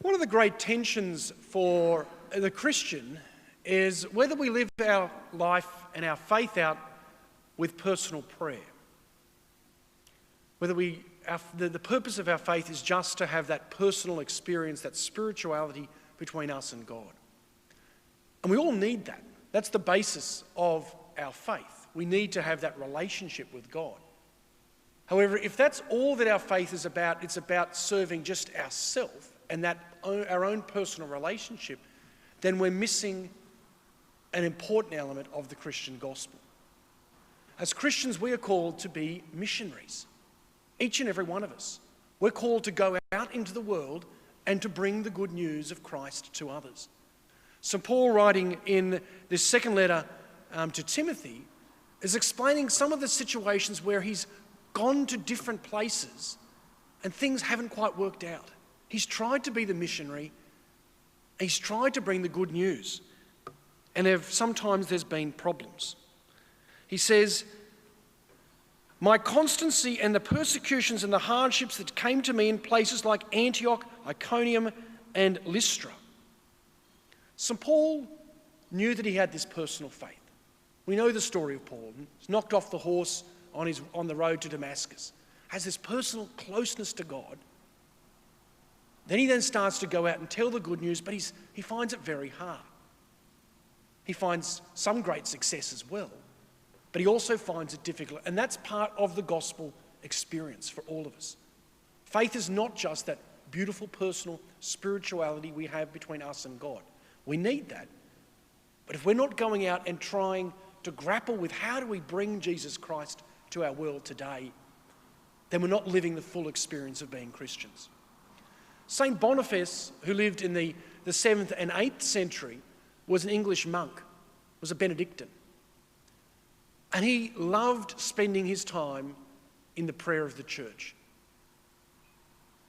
One of the great tensions for the Christian is whether we live our life and our faith out with personal prayer. Whether the purpose of our faith is just to have that personal experience, that spirituality between us and God. And we all need that. That's the basis of our faith. We need to have that relationship with God. However, if that's all that our faith is about, it's about serving just ourselves and our own personal relationship, then we're missing an important element of the Christian gospel. As Christians, we are called to be missionaries. Each and every one of us. We're called to go out into the world and to bring the good news of Christ to others. St. Paul, writing in this second letter to Timothy, is explaining some of the situations where he's gone to different places and things haven't quite worked out. He's tried to be the missionary. He's tried to bring the good news. And sometimes there's been problems. He says, "My constancy and the persecutions and the hardships that came to me in places like Antioch, Iconium, and Lystra." St. Paul knew that he had this personal faith. We know the story of Paul. He's knocked off the horse on the road to Damascus. Has this personal closeness to God. Then he starts to go out and tell the good news, but he finds it very hard. He finds some great success as well, but he also finds it difficult. And that's part of the gospel experience for all of us. Faith is not just that beautiful personal spirituality we have between us and God. We need that. But if we're not going out and trying to grapple with how do we bring Jesus Christ to our world today, then we're not living the full experience of being Christians. Saint Boniface, who lived in the 7th and 8th century, was an English monk, was a Benedictine. And he loved spending his time in the prayer of the church.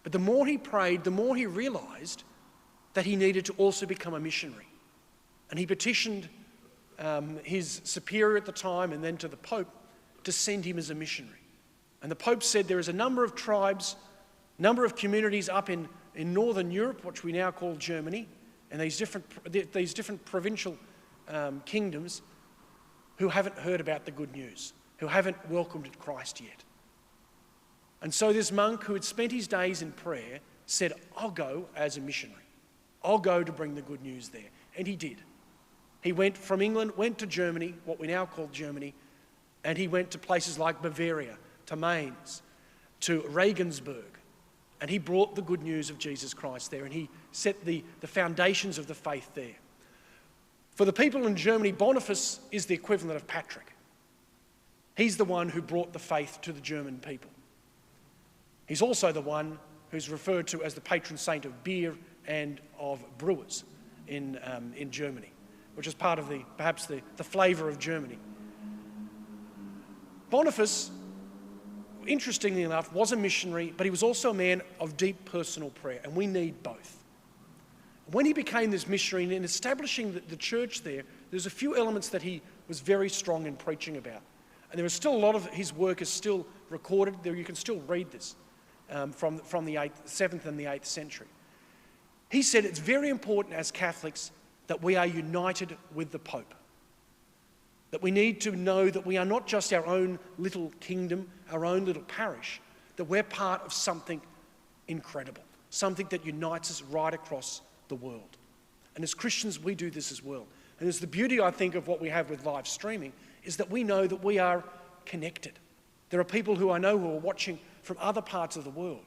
But the more he prayed, the more he realised that he needed to also become a missionary. And he petitioned his superior at the time and then to the Pope to send him as a missionary. And the Pope said there is a number of tribes, number of communities up in northern Europe, which we now call Germany, and these different provincial kingdoms who haven't heard about the good news, who haven't welcomed Christ yet. And so this monk who had spent his days in prayer said, "I'll go as a missionary. I'll go to bring the good news there." And he did. He went from England, went to Germany, what we now call Germany, and he went to places like Bavaria, to Mainz, to Regensburg, and he brought the good news of Jesus Christ there, and he set the foundations of the faith there. For the people in Germany, Boniface is the equivalent of Patrick. He's the one who brought the faith to the German people. He's also the one who's referred to as the patron saint of beer and of brewers in Germany, which is part of perhaps the flavour of Germany. Boniface, interestingly enough, was a missionary, but he was also a man of deep personal prayer, and we need both. When he became this missionary and in establishing the church there's a few elements that he was very strong in preaching about. And there is still a lot of his work is still recorded. There you can still read this from the 7th and the 8th century. He said it's very important as Catholics that we are united with the Pope. That we need to know that we are not just our own little kingdom, our own little parish, that we're part of something incredible, something that unites us right across the world. And as Christians, we do this as well. And it's the beauty, I think, of what we have with live streaming, is that we know that we are connected. There are people who I know who are watching from other parts of the world.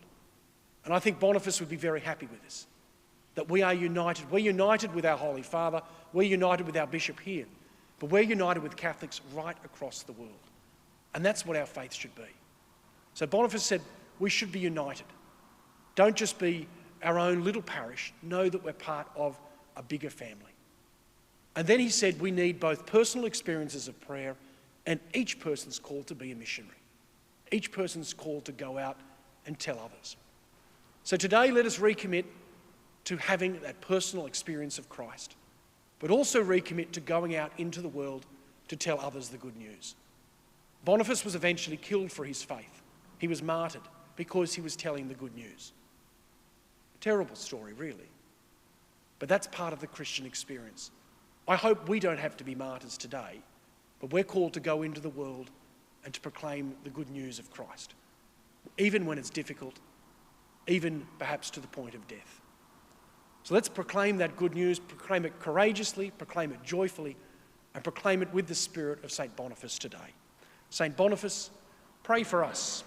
And I think Boniface would be very happy with this, that we are united. We're united with our Holy Father. We're united with our bishop here. But we're united with Catholics right across the world. And that's what our faith should be. So Boniface said, we should be united. Don't just be our own little parish. Know that we're part of a bigger family. And then he said we need both personal experiences of prayer, and each person's called to be a missionary. Each person's called to go out and tell others. So today, let us recommit to having that personal experience of Christ, but also recommit to going out into the world to tell others the good news. Boniface was eventually killed for his faith. He was martyred because he was telling the good news. Terrible story, really. But that's part of the Christian experience. I hope we don't have to be martyrs today, but we're called to go into the world and to proclaim the good news of Christ, even when it's difficult, even perhaps to the point of death. So let's proclaim that good news, proclaim it courageously, proclaim it joyfully, and proclaim it with the spirit of St. Boniface today. St. Boniface, pray for us.